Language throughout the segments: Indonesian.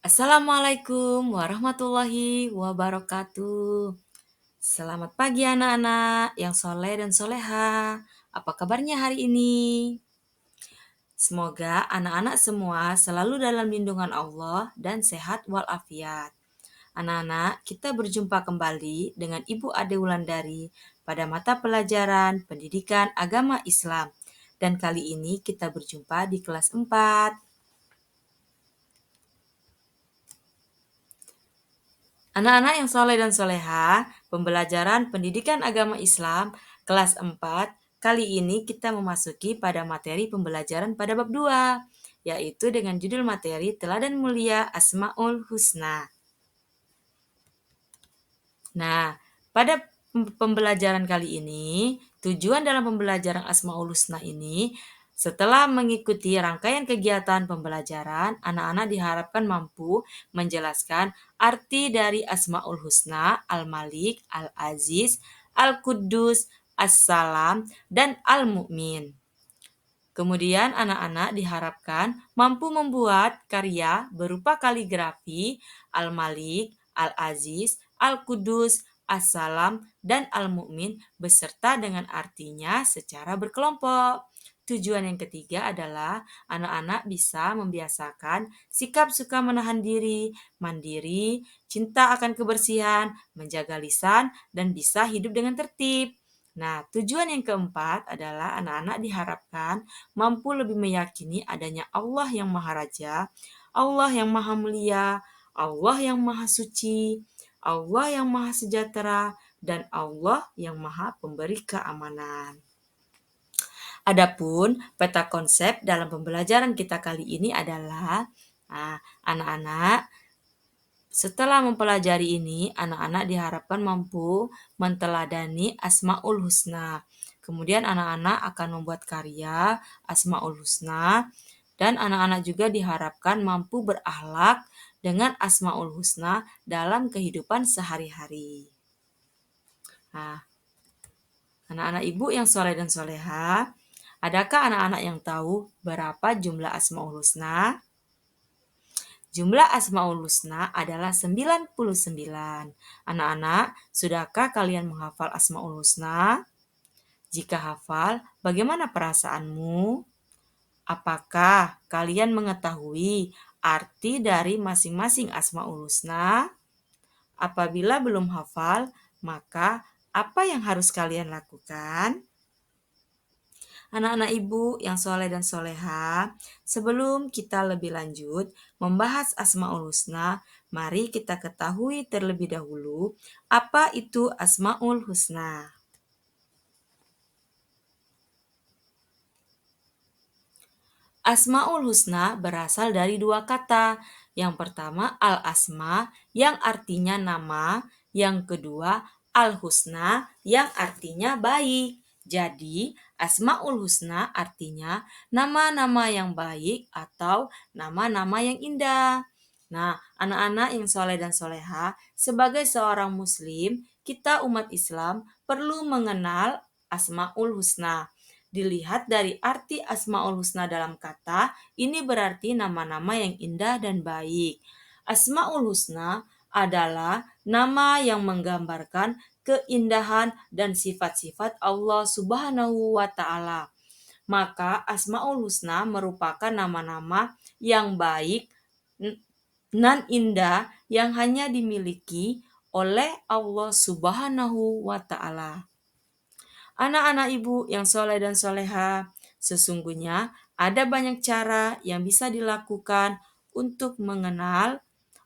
Assalamualaikum warahmatullahi wabarakatuh. Selamat pagi anak-anak yang soleh dan soleha. Apa kabarnya hari ini? Semoga anak-anak semua selalu dalam lindungan Allah dan sehat walafiat. Anak-anak, kita berjumpa kembali dengan Ibu Ade Wulandari pada mata pelajaran Pendidikan Agama Islam. Dan kali ini kita berjumpa di kelas 4. Anak-anak yang soleh dan soleha, pembelajaran pendidikan agama Islam kelas 4, kali ini kita memasuki pada materi pembelajaran pada bab 2, yaitu dengan judul materi Teladan Mulia Asmaul Husna. Nah, pada pembelajaran kali ini, tujuan dalam pembelajaran Asmaul Husna ini, setelah mengikuti rangkaian kegiatan pembelajaran, anak-anak diharapkan mampu menjelaskan arti dari Asmaul Husna, Al-Malik, Al-Aziz, Al-Quddus, As-Salam, dan Al-Mu'min. Kemudian anak-anak diharapkan mampu membuat karya berupa kaligrafi, Al-Malik, Al-Aziz, Al-Qudus, As-Salam, dan Al-Mu'min beserta dengan artinya secara berkelompok. Tujuan yang ketiga adalah anak-anak bisa membiasakan sikap suka menahan diri, mandiri, cinta akan kebersihan, menjaga lisan, dan bisa hidup dengan tertib. Nah, tujuan yang keempat adalah anak-anak diharapkan mampu lebih meyakini adanya Allah yang Maha Raja, Allah yang Maha Mulia, Allah yang Maha Suci, Allah yang Maha Sejahtera, dan Allah yang Maha Pemberi Keamanan. Adapun peta konsep dalam pembelajaran kita kali ini adalah anak-anak setelah mempelajari ini, anak-anak diharapkan mampu menteladani Asmaul Husna. Kemudian anak-anak akan membuat karya Asmaul Husna dan anak-anak juga diharapkan mampu berakhlak dengan Asmaul Husna dalam kehidupan sehari-hari. Nah, anak-anak ibu yang soleh dan soleha, adakah anak-anak yang tahu berapa jumlah Asmaul Husna? Jumlah Asmaul Husna adalah 99. Anak-anak, sudahkah kalian menghafal Asmaul Husna? Jika hafal, bagaimana perasaanmu? Apakah kalian mengetahui arti dari masing-masing Asmaul Husna? Apabila belum hafal, maka apa yang harus kalian lakukan? Anak-anak ibu yang soleh dan soleha, sebelum kita lebih lanjut membahas Asmaul Husna, mari kita ketahui terlebih dahulu apa itu Asmaul Husna. Asmaul Husna berasal dari dua kata. Yang pertama Al-Asma yang artinya nama, yang kedua Al-Husna yang artinya baik. Jadi, Asmaul Husna artinya nama-nama yang baik atau nama-nama yang indah. Nah, anak-anak yang soleh dan soleha, sebagai seorang muslim, kita umat Islam perlu mengenal Asmaul Husna. Dilihat dari arti Asmaul Husna dalam kata, ini berarti nama-nama yang indah dan baik. Asmaul Husna adalah nama yang menggambarkan keindahan dan sifat-sifat Allah Subhanahu wa Ta'ala. Maka Asmaul Husna merupakan nama-nama yang baik dan indah yang hanya dimiliki oleh Allah Subhanahu wa Ta'ala. Anak-anak ibu yang soleh dan soleha, sesungguhnya ada banyak cara yang bisa dilakukan untuk mengenal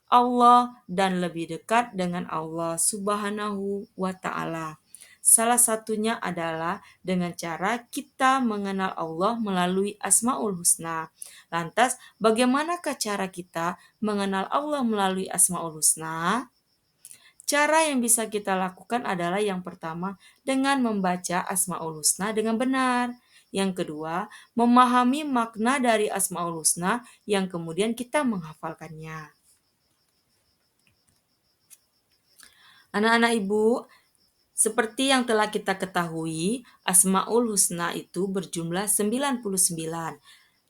Allah dan lebih dekat dengan Allah Subhanahu wa Ta'ala. Salah satunya adalah dengan cara kita mengenal Allah melalui Asmaul Husna. Lantas, bagaimanakah cara kita mengenal Allah melalui Asmaul Husna? Cara yang bisa kita lakukan adalah yang pertama, dengan membaca Asmaul Husna dengan benar. Yang kedua, memahami makna dari Asmaul Husna yang kemudian kita menghafalkannya. Anak-anak ibu, seperti yang telah kita ketahui, Asmaul Husna itu berjumlah 99.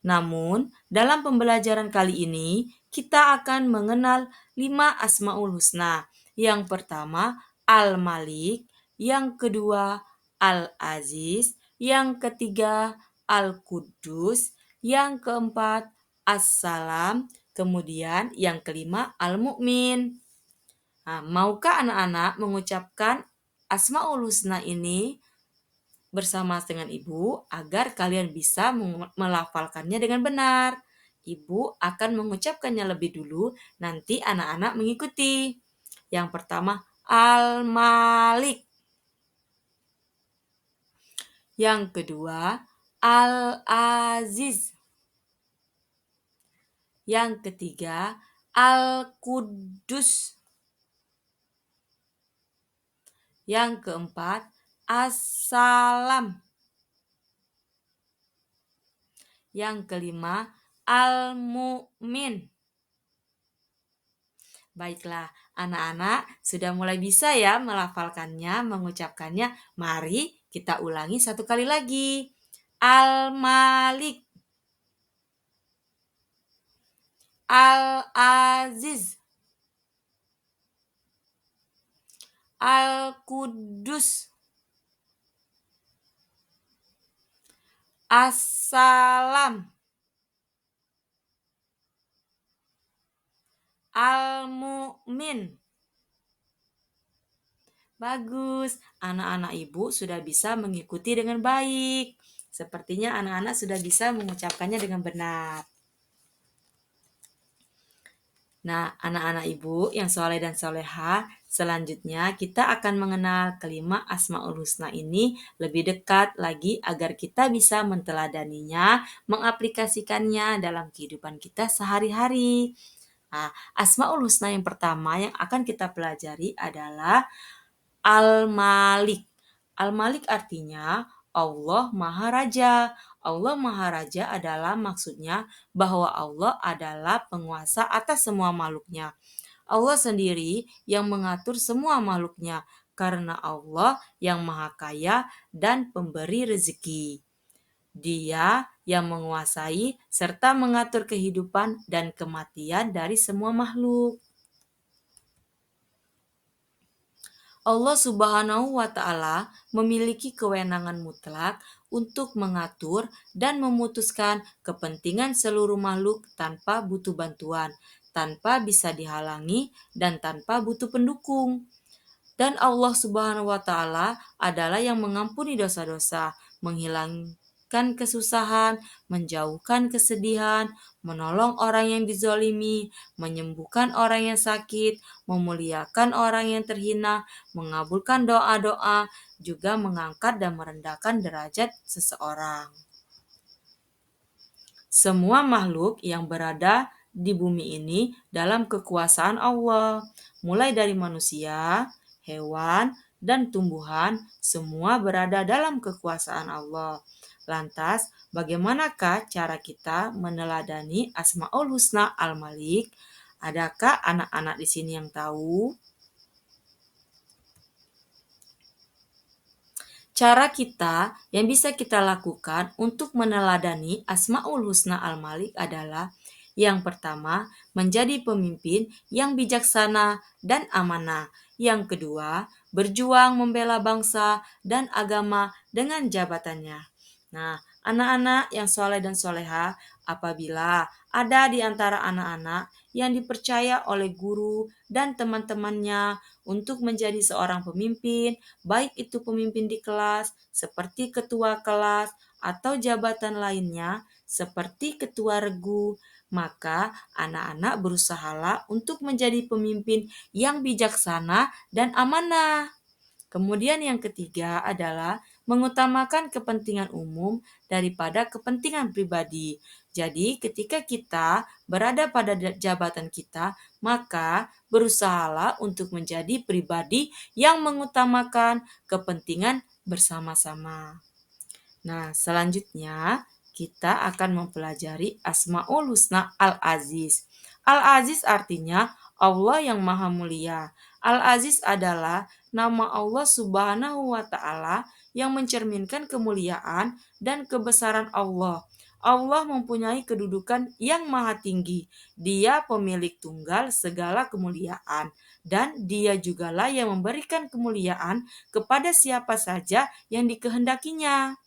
Namun, dalam pembelajaran kali ini, kita akan mengenal 5 Asmaul Husna. Yang pertama, Al-Malik, yang kedua, Al-Aziz, yang ketiga, Al-Quddus, yang keempat, As-Salam, kemudian yang kelima, Al-Mu'min. Nah, maukah anak-anak mengucapkan Asmaul Husna ini bersama dengan ibu agar kalian bisa melafalkannya dengan benar? Ibu akan mengucapkannya lebih dulu, nanti anak-anak mengikuti. Yang pertama, Al-Malik. Yang kedua, Al-Aziz. Yang ketiga, Al-Quddus. Yang keempat, As-Salam. Yang kelima, Al-Mu'min. Baiklah, anak-anak sudah mulai bisa ya melafalkannya, mengucapkannya. Mari kita ulangi satu kali lagi. Al-Malik, Al-Aziz, Al-Quddus, As-Salam, Al-Mu'min. Bagus, anak-anak ibu sudah bisa mengikuti dengan baik. Sepertinya anak-anak sudah bisa mengucapkannya dengan benar. Nah, anak-anak ibu yang soleh dan soleha, selanjutnya kita akan mengenal kelima Asmaul Husna ini lebih dekat lagi agar kita bisa menteladaninya, mengaplikasikannya dalam kehidupan kita sehari-hari. Nah, Asmaul Husna yang pertama yang akan kita pelajari adalah Al-Malik. Al-Malik artinya Allah Maha Raja. Allah Maha Raja adalah maksudnya bahwa Allah adalah penguasa atas semua makhluknya. Allah sendiri yang mengatur semua makhluknya karena Allah yang Maha Kaya dan pemberi rezeki. Dia yang menguasai serta mengatur kehidupan dan kematian dari semua makhluk. Allah Subhanahu wa Ta'ala memiliki kewenangan mutlak untuk mengatur dan memutuskan kepentingan seluruh makhluk tanpa butuh bantuan, tanpa bisa dihalangi, dan tanpa butuh pendukung. Dan Allah Subhanahu wa Ta'ala adalah yang mengampuni dosa-dosa, menghilangkan kesusahan, menjauhkan kesedihan, menolong orang yang dizolimi, menyembuhkan orang yang sakit, memuliakan orang yang terhina, mengabulkan doa-doa, juga mengangkat dan merendahkan derajat seseorang. Semua makhluk yang berada di bumi ini dalam kekuasaan Allah, mulai dari manusia, hewan, dan tumbuhan, semua berada dalam kekuasaan Allah. Lantas, bagaimanakah cara kita meneladani Asmaul Husna Al-Malik? Adakah anak-anak di sini yang tahu? Cara kita yang bisa kita lakukan untuk meneladani Asmaul Husna Al-Malik adalah yang pertama, menjadi pemimpin yang bijaksana dan amanah. Yang kedua, berjuang membela bangsa dan agama dengan jabatannya. Nah, anak-anak yang soleh dan soleha, apabila ada di antara anak-anak yang dipercaya oleh guru dan teman-temannya untuk menjadi seorang pemimpin, baik itu pemimpin di kelas, seperti ketua kelas, atau jabatan lainnya, seperti ketua regu, maka anak-anak berusahalah untuk menjadi pemimpin yang bijaksana dan amanah. Kemudian yang ketiga adalah mengutamakan kepentingan umum daripada kepentingan pribadi. Jadi ketika kita berada pada jabatan kita, maka berusahalah untuk menjadi pribadi yang mengutamakan kepentingan bersama-sama. Nah, selanjutnya kita akan mempelajari Asmaul Husna Al-Aziz. Al-Aziz artinya Allah yang Maha Mulia. Al-Aziz adalah nama Allah Subhanahu wa Ta'ala yang mencerminkan kemuliaan dan kebesaran Allah. Allah mempunyai kedudukan yang maha tinggi. Dia pemilik tunggal segala kemuliaan. Dan dia jugalah yang memberikan kemuliaan kepada siapa saja yang dikehendakinya.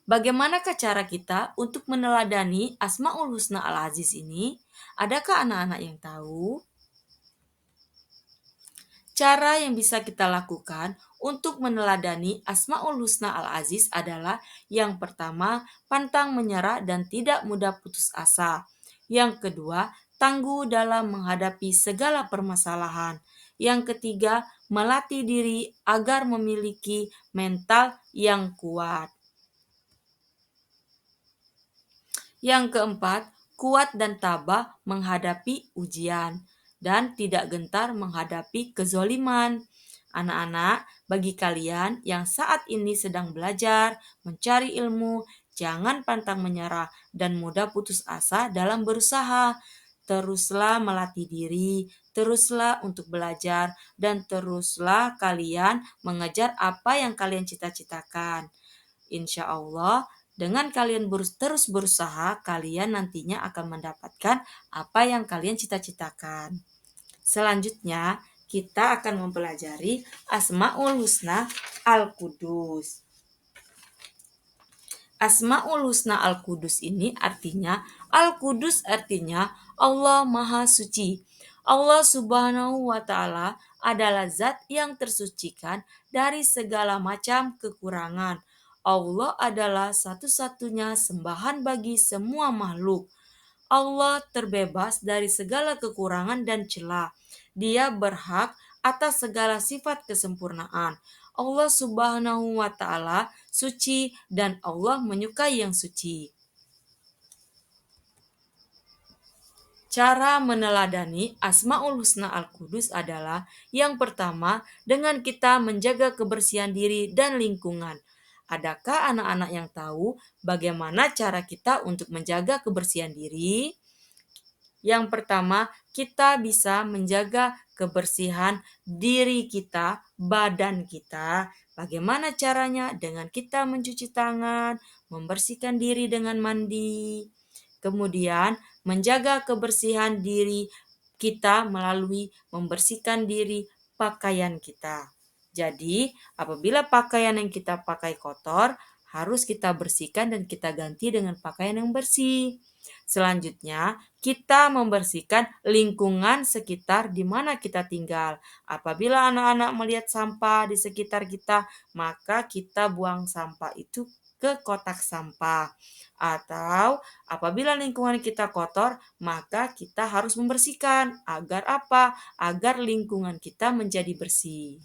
Bagaimanakah cara kita untuk meneladani Asmaul Husna Al-Aziz ini? Adakah anak-anak yang tahu? Cara yang bisa kita lakukan untuk meneladani Asmaul Husna Al-Aziz adalah yang pertama, pantang menyerah dan tidak mudah putus asa. Yang kedua, tangguh dalam menghadapi segala permasalahan. Yang ketiga, melatih diri agar memiliki mental yang kuat. Yang keempat, kuat dan tabah menghadapi ujian dan tidak gentar menghadapi kezoliman. Anak-anak, bagi kalian yang saat ini sedang belajar, mencari ilmu, jangan pantang menyerah dan mudah putus asa dalam berusaha. Teruslah melatih diri, teruslah untuk belajar, dan teruslah kalian mengejar apa yang kalian cita-citakan. Insya Allah, dengan kalian terus berusaha, kalian nantinya akan mendapatkan apa yang kalian cita-citakan. Selanjutnya, kita akan mempelajari Asmaul Husna Al-Qudus. Asmaul Husna Al-Qudus ini artinya, Al-Qudus artinya Allah Maha Suci. Allah Subhanahu wa Ta'ala adalah zat yang tersucikan dari segala macam kekurangan. Allah adalah satu-satunya sembahan bagi semua makhluk. Allah terbebas dari segala kekurangan dan celah. Dia berhak atas segala sifat kesempurnaan. Allah Subhanahu wa Ta'ala suci dan Allah menyukai yang suci. Cara meneladani Asmaul Husna Al-Qudus adalah yang pertama dengan kita menjaga kebersihan diri dan lingkungan. Adakah anak-anak yang tahu bagaimana cara kita untuk menjaga kebersihan diri? Yang pertama, kita bisa menjaga kebersihan diri kita, badan kita. Bagaimana caranya? Dengan kita mencuci tangan, membersihkan diri dengan mandi. Kemudian, menjaga kebersihan diri kita melalui membersihkan diri pakaian kita. Jadi, apabila pakaian yang kita pakai kotor, harus kita bersihkan dan kita ganti dengan pakaian yang bersih. Selanjutnya, kita membersihkan lingkungan sekitar di mana kita tinggal. Apabila anak-anak melihat sampah di sekitar kita, maka kita buang sampah itu ke kotak sampah. Atau apabila lingkungan kita kotor, maka kita harus membersihkan. Agar apa? Agar lingkungan kita menjadi bersih.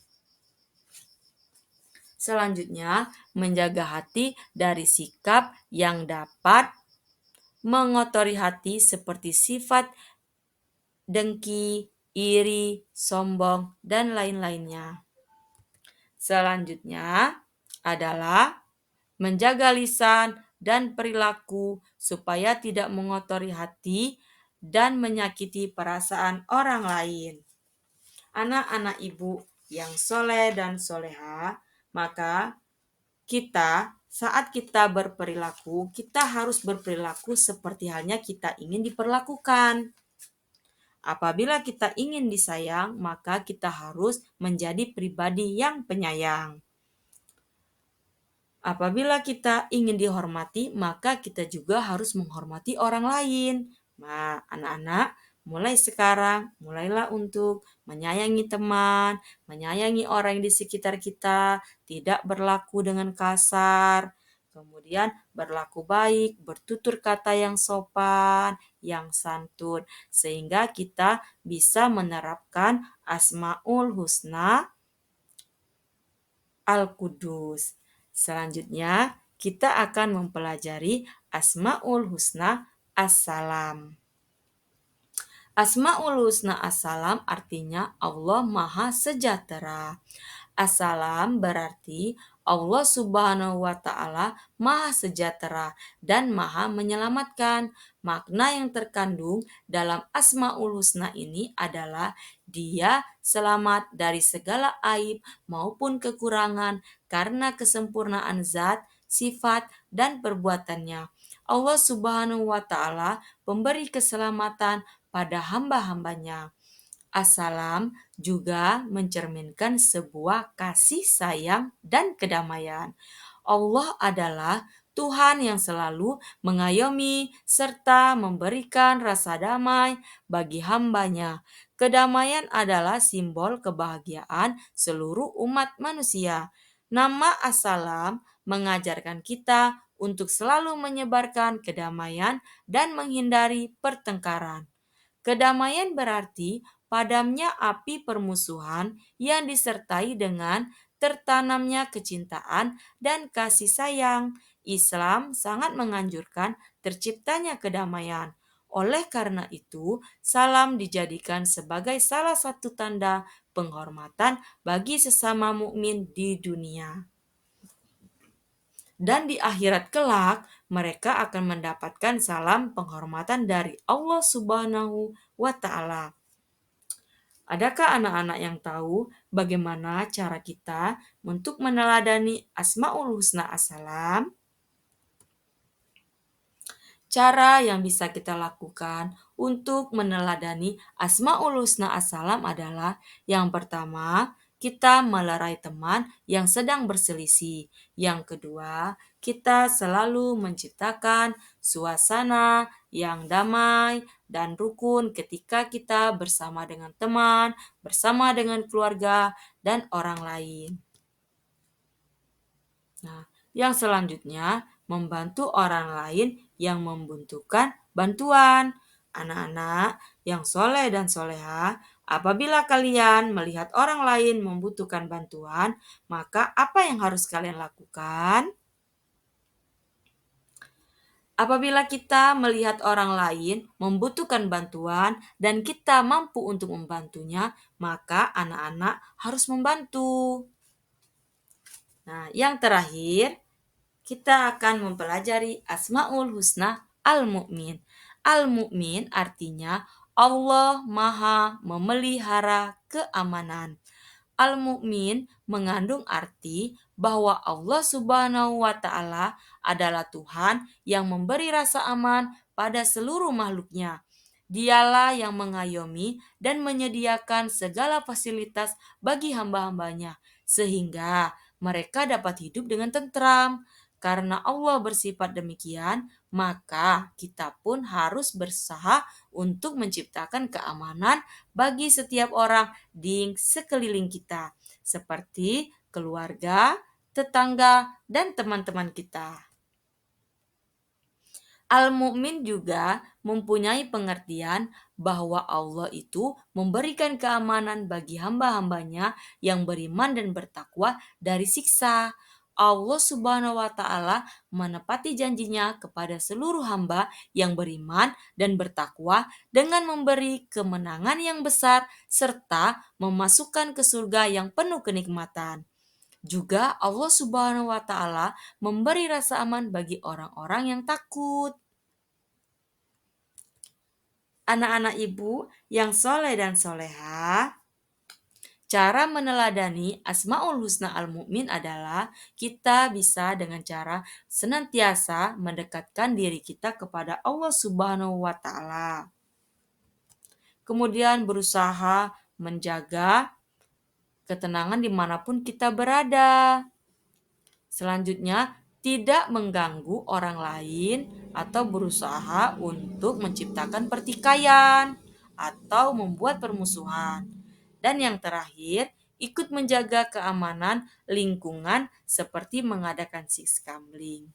Selanjutnya, menjaga hati dari sikap yang dapat mengotori hati seperti sifat dengki, iri, sombong, dan lain-lainnya. Selanjutnya adalah menjaga lisan dan perilaku supaya tidak mengotori hati dan menyakiti perasaan orang lain. Anak-anak ibu yang soleh dan soleha, maka saat kita berperilaku, kita harus berperilaku seperti halnya kita ingin diperlakukan. Apabila kita ingin disayang, maka kita harus menjadi pribadi yang penyayang. Apabila kita ingin dihormati, maka kita juga harus menghormati orang lain. Nah, anak-anak, mulai sekarang, mulailah untuk menyayangi teman, menyayangi orang di sekitar kita, tidak berlaku dengan kasar, kemudian berlaku baik, bertutur kata yang sopan, yang santun, sehingga kita bisa menerapkan Asmaul Husna Al-Qudus. Selanjutnya, kita akan mempelajari Asmaul Husna As-Salam. Asmaul Husna As-Salam artinya Allah Maha Sejahtera. As-Salam berarti Allah Subhanahu wa Ta'ala Maha Sejahtera dan Maha Menyelamatkan. Makna yang terkandung dalam Asmaul Husna ini adalah Dia selamat dari segala aib maupun kekurangan karena kesempurnaan zat sifat, dan perbuatannya. Allah Subhanahu wa Ta'ala pemberi keselamatan pada hamba-hambanya. Assalam juga mencerminkan sebuah kasih sayang dan kedamaian. Allah adalah Tuhan yang selalu mengayomi serta memberikan rasa damai bagi hambanya. Kedamaian adalah simbol kebahagiaan seluruh umat manusia. Nama Assalam mengajarkan kita untuk selalu menyebarkan kedamaian dan menghindari pertengkaran. Kedamaian berarti padamnya api permusuhan yang disertai dengan tertanamnya kecintaan dan kasih sayang. Islam sangat menganjurkan terciptanya kedamaian. Oleh karena itu, salam dijadikan sebagai salah satu tanda penghormatan bagi sesama mukmin di dunia. Dan di akhirat kelak, mereka akan mendapatkan salam penghormatan dari Allah Subhanahu wa Ta'ala. Adakah anak-anak yang tahu bagaimana cara kita untuk meneladani Asmaul Husna As-Salam? Cara yang bisa kita lakukan untuk meneladani Asmaul Husna As-Salam adalah yang pertama, kita melerai teman yang sedang berselisih. Yang kedua, kita selalu menciptakan suasana yang damai dan rukun ketika kita bersama dengan teman, bersama dengan keluarga, dan orang lain. Nah, yang selanjutnya, membantu orang lain yang membutuhkan bantuan. Anak-anak yang soleh dan soleha, apabila kalian melihat orang lain membutuhkan bantuan, maka apa yang harus kalian lakukan? Apabila kita melihat orang lain membutuhkan bantuan dan kita mampu untuk membantunya, maka anak-anak harus membantu. Nah, yang terakhir, kita akan mempelajari Asmaul Husna Al-Mu'min. Al-Mu'min artinya Allah Maha Memelihara Keamanan. Al-Mu'min mengandung arti bahwa Allah Subhanahu wa Ta'ala adalah Tuhan yang memberi rasa aman pada seluruh makhluknya. Dialah yang mengayomi dan menyediakan segala fasilitas bagi hamba-hambanya, sehingga mereka dapat hidup dengan tentram. Karena Allah bersifat demikian, maka kita pun harus berusaha untuk menciptakan keamanan bagi setiap orang di sekeliling kita, seperti keluarga, tetangga, dan teman-teman kita. Al-Mu'min juga mempunyai pengertian bahwa Allah itu memberikan keamanan bagi hamba-hambanya yang beriman dan bertakwa dari siksa. Allah Subhanahu wa Ta'ala menepati janjinya kepada seluruh hamba yang beriman dan bertakwa dengan memberi kemenangan yang besar serta memasukkan ke surga yang penuh kenikmatan. Juga Allah Subhanahu wa Ta'ala memberi rasa aman bagi orang-orang yang takut. Anak-anak ibu yang soleh dan soleha, cara meneladani Asmaul Husna Al-Mu'min adalah kita bisa dengan cara senantiasa mendekatkan diri kita kepada Allah Subhanahu wa Ta'ala. Kemudian berusaha menjaga ketenangan dimanapun kita berada. Selanjutnya, tidak mengganggu orang lain atau berusaha untuk menciptakan pertikaian atau membuat permusuhan. Dan yang terakhir, ikut menjaga keamanan lingkungan seperti mengadakan siskamling.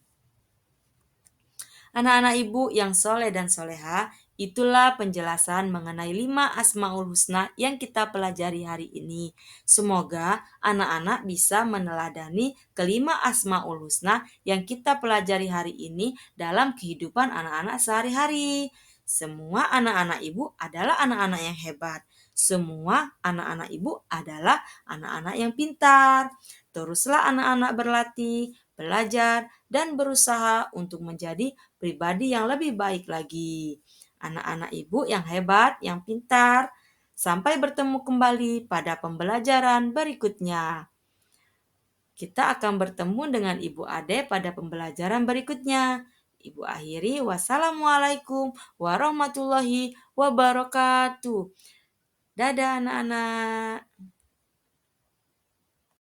Anak-anak ibu yang soleh dan soleha, itulah penjelasan mengenai 5 Asmaul Husna yang kita pelajari hari ini. Semoga anak-anak bisa meneladani kelima Asmaul Husna yang kita pelajari hari ini dalam kehidupan anak-anak sehari-hari. Semua anak-anak ibu adalah anak-anak yang hebat. Semua anak-anak ibu adalah anak-anak yang pintar. Teruslah anak-anak berlatih, belajar, dan berusaha untuk menjadi pribadi yang lebih baik lagi. Anak-anak ibu yang hebat, yang pintar. Sampai bertemu kembali pada pembelajaran berikutnya. Kita akan bertemu dengan Ibu Ade pada pembelajaran berikutnya. Ibu akhiri, wassalamualaikum warahmatullahi wabarakatuh. Dadah anak-anak.